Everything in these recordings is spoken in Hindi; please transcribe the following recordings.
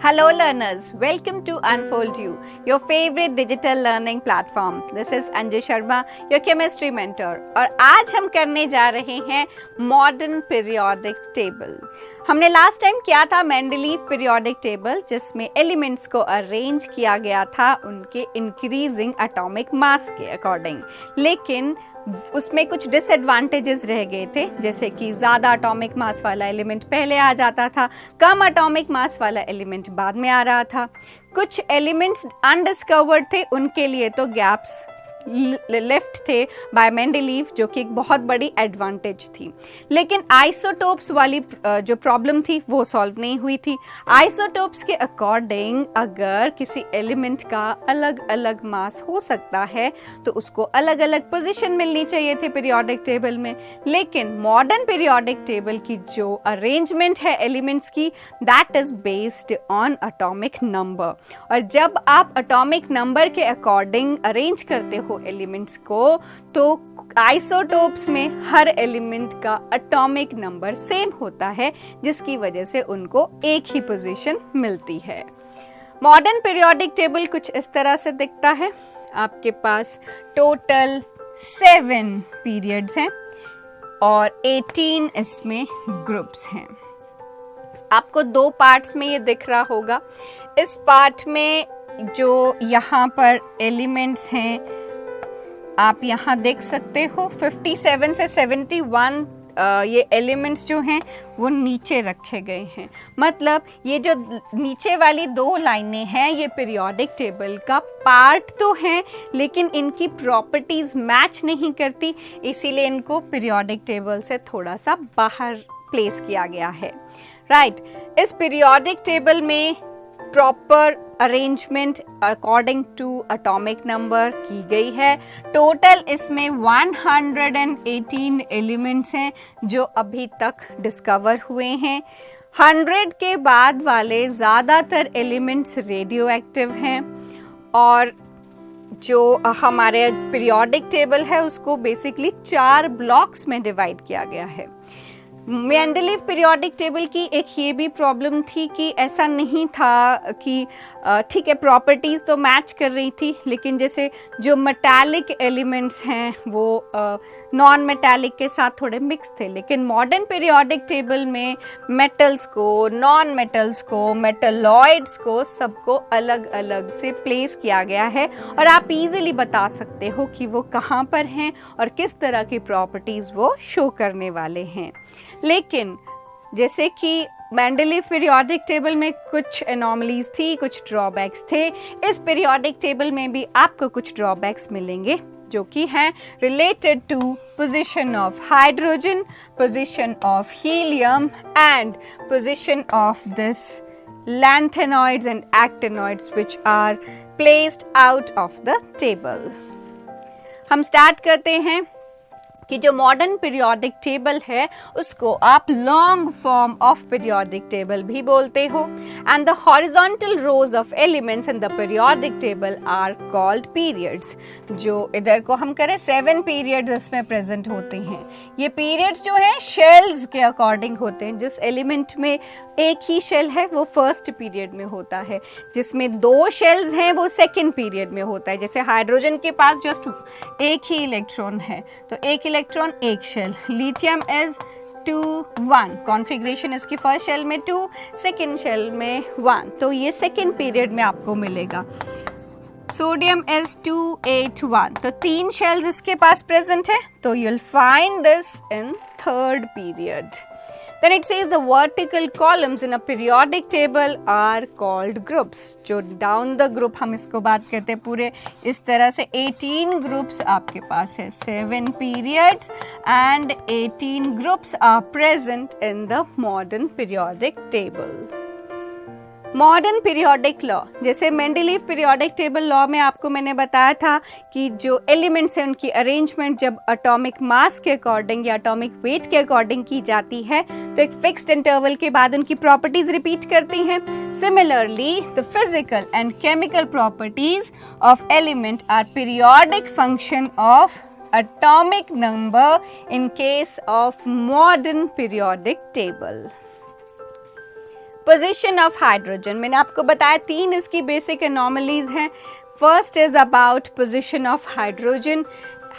Hello learners, welcome to Unfold You, your favorite digital learning platform. This is Anju Sharma, your chemistry mentor. और आज हम करने जा रहे हैं मॉडर्न पीरियोडिक टेबल. हमने लास्ट टाइम किया था मेंडलीव पीरियोडिक टेबल, जिसमें एलिमेंट्स को अरेंज किया गया था उनके इंक्रीजिंग एटॉमिक मास के अकॉर्डिंग, लेकिन उसमें कुछ डिसएडवांटेजेस रह गए थे, जैसे कि ज़्यादा एटॉमिक मास वाला एलिमेंट पहले आ जाता था, कम एटॉमिक मास वाला एलिमेंट बाद में आ रहा था, कुछ एलिमेंट्स अनडिस्कवर्ड थे, उनके लिए तो गैप्स लेफ्ट थे बाय मेंडलीव, जो कि एक बहुत बड़ी एडवांटेज थी. लेकिन आइसोटोप्स वाली जो प्रॉब्लम थी वो सॉल्व नहीं हुई थी. आइसोटोप्स के अकॉर्डिंग अगर किसी एलिमेंट का अलग अलग मास हो सकता है तो उसको अलग अलग पोजीशन मिलनी चाहिए थी पीरियोडिक टेबल में. लेकिन मॉडर्न पीरियोडिक टेबल की जो अरेंजमेंट है एलिमेंट्स की, that is based on atomic number. और जब आप एटॉमिक नंबर के अकॉर्डिंग अरेंज करते हो एलिमेंट्स को, तो आइसोटोप्स में हर एलिमेंट का एटॉमिक नंबर सेम होता है, जिसकी वजह से उनको एक ही पोजीशन मिलती है. मॉडर्न पीरियोडिक टेबल कुछ इस तरह से दिखता है. आपके पास टोटल 7 पीरियड्स हैं और 18 इसमें ग्रुप्स हैं. आपको 2 पार्ट्स में ये दिख रहा होगा. इस पार्ट में जो यहाँ पर एलिमेंट्स हैं आप यहाँ देख सकते हो, 57 से 71 ये एलिमेंट्स जो हैं वो नीचे रखे गए हैं. मतलब ये जो नीचे वाली 2 लाइनें हैं ये पीरियोडिक टेबल का पार्ट तो हैं, लेकिन इनकी प्रॉपर्टीज मैच नहीं करती, इसीलिए इनको पीरियोडिक टेबल से थोड़ा सा बाहर प्लेस किया गया है. राइट. इस पीरियोडिक टेबल में proper arrangement according to atomic number की गई है. टोटल इसमें 118 एलिमेंट्स हैं जो अभी तक डिस्कवर हुए हैं. 100 के बाद वाले ज़्यादातर एलिमेंट्स रेडियो एक्टिव हैं. और जो हमारे पीरियोडिक टेबल है उसको बेसिकली 4 ब्लॉक्स में डिवाइड किया गया है. मेंडलीव पीरियोडिक टेबल की एक ये भी प्रॉब्लम थी कि ऐसा नहीं था कि ठीक है प्रॉपर्टीज़ तो मैच कर रही थी, लेकिन जैसे जो मेटालिक एलिमेंट्स हैं वो नॉन मेटालिक के साथ थोड़े मिक्स थे. लेकिन मॉडर्न पीरियोडिक टेबल में मेटल्स को, नॉन मेटल्स को, मेटलॉइड्स को सबको अलग अलग से प्लेस किया गया है और आप इजीली बता सकते हो कि वो कहाँ पर हैं और किस तरह की प्रॉपर्टीज़ वो शो करने वाले हैं. लेकिन जैसे कि मेंडलीव पीरियोडिक टेबल में कुछ एनॉमलीज थी, कुछ ड्रॉबैक्स थे, इस पीरियोडिक टेबल में भी आपको कुछ ड्रॉबैक्स मिलेंगे जो कि हैं related to position of hydrogen, position of helium and position of this lanthanoids and actinoids which are placed out of the table. हम स्टार्ट करते हैं कि जो मॉडर्न पीरियोडिक टेबल है उसको आप long form of periodic table भी बोलते हो. And the horizontal rows of elements in the periodic table are called periods. जो इधर को हम करें 7 पीरियड्स इसमें प्रेजेंट होते हैं. ये पीरियड्स जो हैं शेल्स के अकॉर्डिंग होते हैं. जिस एलिमेंट में एक ही शेल है वो फर्स्ट पीरियड में होता है, जिसमें 2 शेल्स हैं वो सेकेंड पीरियड में होता है. जैसे हाइड्रोजन के पास जस्ट एक ही इलेक्ट्रॉन है तो एक इलेक्ट्रॉन एक शेल. लिथियम इज 2-1, कॉन्फ़िगरेशन इसकी फर्स्ट शेल में 2, सेकेंड शेल में 1, तो ये सेकेंड पीरियड में आपको मिलेगा. सोडियम इज 2-8-1, तो 3 शेल्स इसके पास प्रेजेंट है, तो you will find this in third period. Then it says the vertical columns in a periodic table are called groups. जो down the group हम इसको बात करते हैं पूरे इस तरह से 18 groups आपके पास है. 7 periods and 18 groups are present in the modern periodic table. Modern periodic law, जैसे मेंडलीव पीरियोडिक टेबल लॉ में आपको मैंने बताया था कि जो एलिमेंट्स हैं उनकी अरेंजमेंट जब एटॉमिक मास के अकॉर्डिंग या एटॉमिक वेट के अकॉर्डिंग की जाती है तो एक फिक्स्ड इंटरवल के बाद उनकी प्रॉपर्टीज रिपीट करती हैं. Similarly the physical and chemical properties of element are periodic function of atomic number in case of modern periodic table. Position of hydrogen, मैंने आपको बताया 3 इसकी बेसिक एनॉमलीज हैं. First is about position of hydrogen.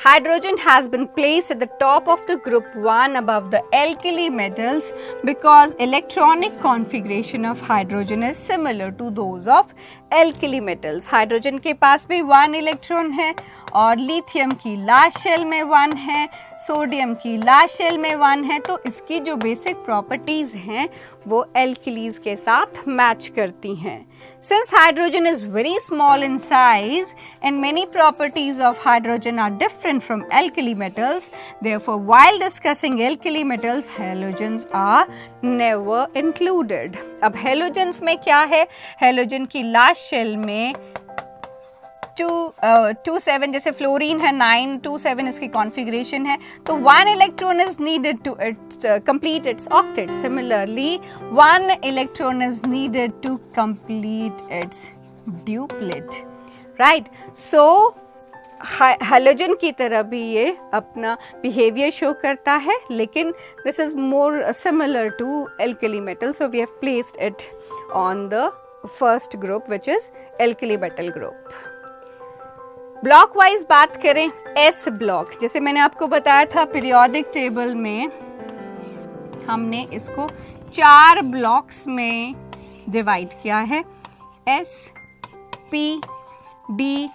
Hydrogen has been placed at the top of the group 1 above the alkali metals because electronic configuration of hydrogen is similar to those of alkali metals. Hydrogen के पास भी 1 इलेक्ट्रॉन है और लिथियम की लास्ट शेल में 1 है, सोडियम की लास्ट शेल में 1 है. तो इसकी जो बेसिक प्रॉपर्टीज हैं वो एल्किलीज के साथ मैच करती हैं. Since hydrogen is very small in size and many properties of hydrogen are different from alkali metals, therefore while discussing alkali metals, halogens are never included. अब halogens में क्या है? halogen की लास्ट शेल में 2,7 जैसे फ्लोरीन है 9,2,7 इसकी कॉन्फ़िगरेशन है, तो 1 electron is needed to complete its octet. Similarly 1 electron is needed to complete its duplet. Right, so halogen की तरह भी ये अपना बिहेवियर शो करता है, लेकिन this is more similar to alkali metal, so we have placed it on the first group which is alkali metal group. Block wise बात करें, एस ब्लॉक, जैसे मैंने आपको बताया था पीरियोडिक टेबल में हमने इसको 4 ब्लॉक्स में डिवाइड किया है, S, P, D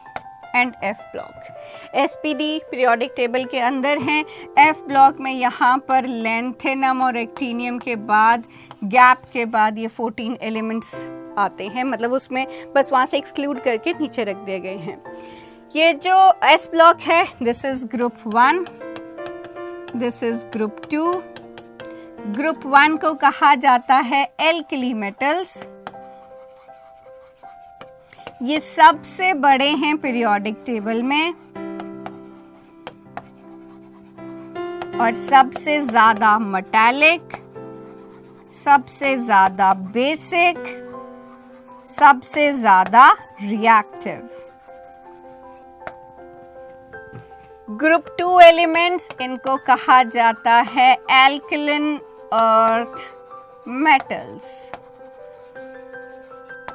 and F block. S, P, D periodic table के अंदर हैं. एफ ब्लॉक में यहाँ पर लैंथेनम और एक्टिनियम के बाद गैप के बाद ये 14 एलिमेंट्स आते हैं, मतलब उसमें बस वहाँ से एक्सक्लूड करके नीचे रख दिए गए हैं. ये जो एस ब्लॉक है, this is group 1, this is group 2. Group 1 को कहा जाता है एल्कली मेटल्स. ये सबसे बड़े हैं पीरियोडिक टेबल में और सबसे ज्यादा मेटालिक, सबसे ज्यादा बेसिक, सबसे ज्यादा रिएक्टिव. ग्रुप 2 एलिमेंट्स, इनको कहा जाता है एल्कलिन अर्थ मेटल्स,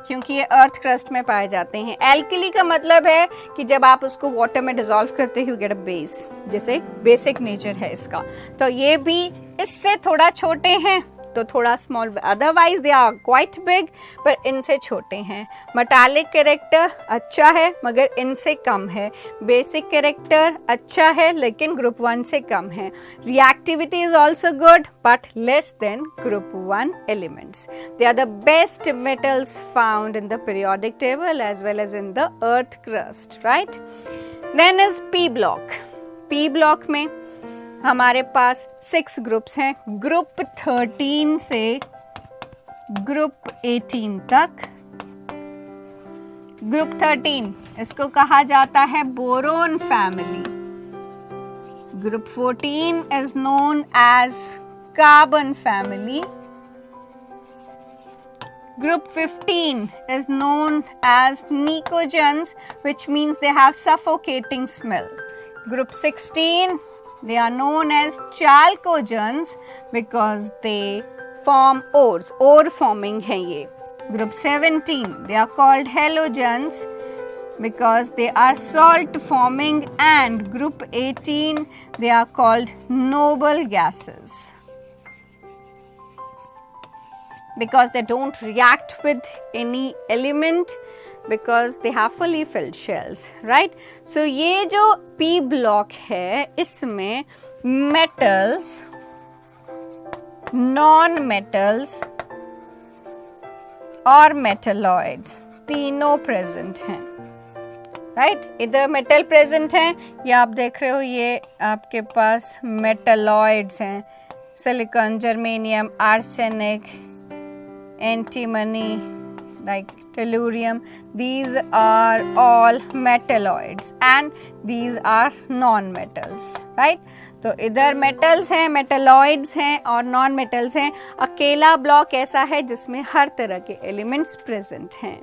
क्योंकि ये अर्थ क्रस्ट में पाए जाते हैं. एल्कली का मतलब है कि जब आप उसको वाटर में डिसॉल्व करते हो, गेट अ बेस, जैसे बेसिक नेचर है इसका. तो ये भी इससे थोड़ा छोटे हैं, तो थोड़ा small, otherwise they are quite big, पर इनसे छोटे हैं. मेटालिक कैरेक्टर अच्छा है मगर इनसे कम है. बेसिक कैरेक्टर अच्छा है लेकिन ग्रुप 1 से कम है. Reactivity is also good but less than group 1 elements. They are the best metals found in the periodic table as well as in the earth crust. Right, then is P block. P block में हमारे पास 6 ग्रुप्स हैं, ग्रुप 13 से ग्रुप 18 तक. ग्रुप 13 इसको कहा जाता है boron family. Group 14 is known as carbon family. Group 15 is known as nicogens, which means they have suffocating smell. Group 16, they are known as chalcogens because they form ores. Ore forming है ये. Group 17, they are called halogens because they are salt forming, and group 18, they are called noble gases because they don't react with any element because they have fully filled shells. Right? So ये जो P block है इसमें metals, non-metals और metalloids तीनों present हैं. राइट, इधर मेटल प्रेजेंट हैं, ये आप देख रहे हो, ये आपके पास मेटलॉइड्स हैं, silicon, germanium, arsenic, antimony, like tellurium. These are all metalloids and these are non-metals. Right? तो इधर metals हैं, metalloids हैं और non-metals हैं. अकेला ब्लॉक ऐसा है जिसमें हर तरह के elements present हैं.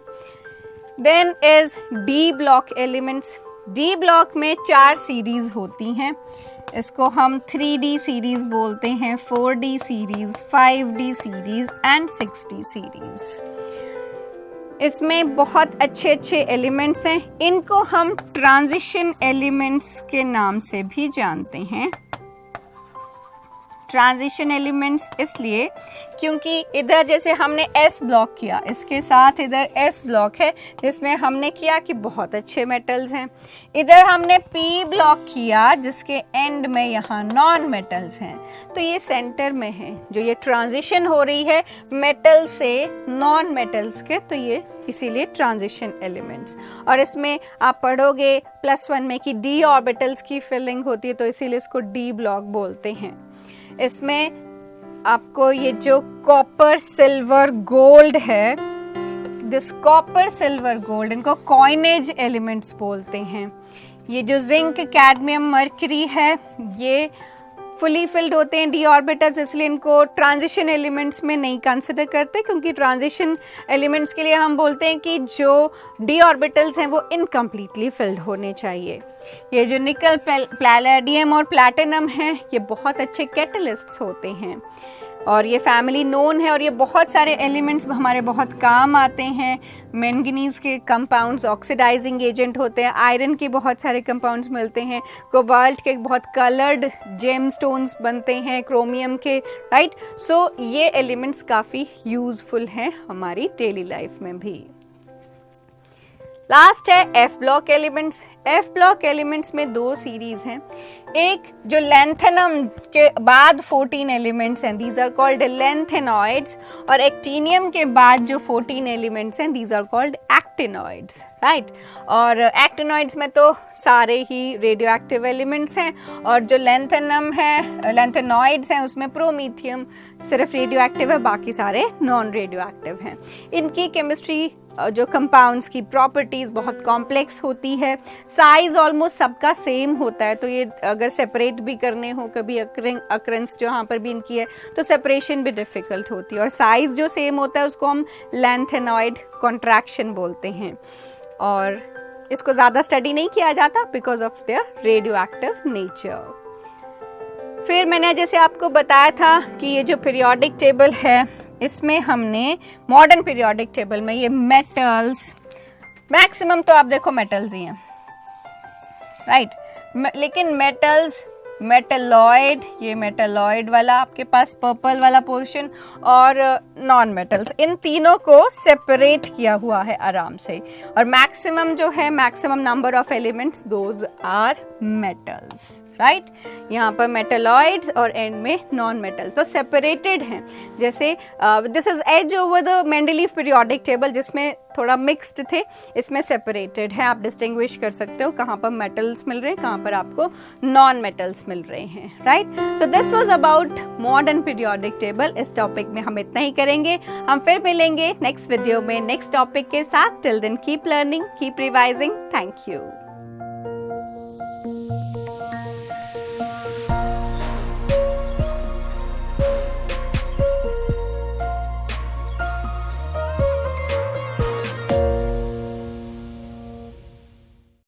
Then is D block elements. D block में 4 सीरीज होती हैं. इसको हम 3D सीरीज बोलते हैं, 4D series, 5D series and 6D series. इसमें बहुत अच्छे अच्छे एलिमेंट्स हैं। इनको हम ट्रांजिशन एलिमेंट्स के नाम से भी जानते हैं। ट्रांजिशन एलिमेंट्स इसलिए क्योंकि इधर जैसे हमने S ब्लॉक किया, इसके साथ इधर S ब्लॉक है जिसमें हमने किया कि बहुत अच्छे मेटल्स हैं। इधर हमने P ब्लॉक किया जिसके एंड में यहाँ नॉन मेटल्स हैं। तो ये सेंटर में है, जो ये ट्रांजिशन हो रही है मेटल से नॉन मेटल्स के, तो ये इसीलिए ट्रांजिशन एलिमेंट्स। और इसमें आप पढ़ोगे +1 में कि d ऑर्बिटल्स की फिलिंग होती है, तो इसीलिए इसको D ब्लॉक बोलते हैं। इसमें आपको ये जो कॉपर सिल्वर गोल्ड है, दिस कॉपर सिल्वर गोल्ड, इनको कॉइनेज एलिमेंट्स बोलते हैं। ये जो जिंक कैडमियम मर्करी है, ये फुली फिल्ड होते हैं डी ऑर्बिटल्स, इसलिए इनको ट्रांजिशन एलिमेंट्स में नहीं कंसिडर करते, क्योंकि ट्रांजिशन एलिमेंट्स के लिए हम बोलते हैं कि जो डी ऑर्बिटल्स हैं वो इनकम्प्लीटली फिल्ड होने चाहिए। ये जो निकल, पैलेडियम और प्लैटिनम हैं, ये बहुत अच्छे कैटलिस्ट्स होते हैं और ये फैमिली नोन है, और ये बहुत सारे एलिमेंट्स हमारे बहुत काम आते हैं। मैंगनीज के कंपाउंड्स ऑक्सीडाइजिंग एजेंट होते हैं, आयरन के बहुत सारे कंपाउंड्स मिलते हैं, कोबाल्ट के बहुत कलर्ड जेमस्टोन्स बनते हैं, क्रोमियम के, राइट। सो ये एलिमेंट्स काफ़ी यूजफुल हैं हमारी डेली लाइफ में भी। लास्ट है F block elements. F block elements में 2 सीरीज हैं। एक जो लैंथेनम के बाद 14 एलिमेंट्स हैं, दीज आर कॉल्ड लैंथेनॉइड्स, और एक्टिनियम के बाद जो 14 एलिमेंट्स हैं, these are called actinoids, right. और एक्टिनॉइड्स में तो सारे ही रेडियो एक्टिव एलिमेंट्स हैं, और जो लैंथेनम है, लैंथेनॉइड्स हैं, उसमें प्रोमीथियम सिर्फ रेडियो एक्टिव है, बाकी सारे नॉन रेडियो एक्टिव हैं। इनकी केमिस्ट्री, जो कंपाउंड्स की प्रॉपर्टीज़ बहुत कॉम्प्लेक्स होती है। साइज ऑलमोस्ट सबका सेम होता है, तो ये अगर सेपरेट भी करने हो कभी अक्रेंस जहाँ पर भी इनकी है, तो सेपरेशन भी डिफ़िकल्ट होती है। और साइज जो सेम होता है उसको हम लैंथेनॉइड कॉन्ट्रैक्शन बोलते हैं, और इसको ज़्यादा स्टडी नहीं किया जाता because of their radio active nature. फिर मैंने जैसे आपको बताया था कि ये जो पीरियोडिक टेबल है, इसमें हमने मॉडर्न पीरियोडिक टेबल में ये मेटल्स, मैक्सिमम तो आप देखो मेटल्स ही हैं, राइट। लेकिन मेटल्स, मेटलॉइड, ये मेटलॉइड वाला आपके पास पर्पल वाला पोर्शन, और नॉन मेटल्स, इन तीनों को सेपरेट किया हुआ है आराम से। और मैक्सिमम जो है, maximum number of elements, those are metals, right. यहाँ पर मेटलॉइड्स और एंड में नॉन मेटल, तो सेपरेटेड हैं। जैसे this is as over the Mendeleev periodic table, जिसमें थोड़ा मिक्स्ड थे, इसमें सेपरेटेड है। आप डिस्टिंग्विश कर सकते हो कहाँ पर मेटल्स मिल रहे हैं, कहाँ पर आपको नॉन मेटल्स मिल रहे हैं, right. So this was about modern periodic table. इस टॉपिक में हम इतना ही करेंगे, हम फिर मिलेंगे नेक्स्ट वीडियो में नेक्स्ट टॉपिक के साथ। Till then keep learning, keep revising. Thank you.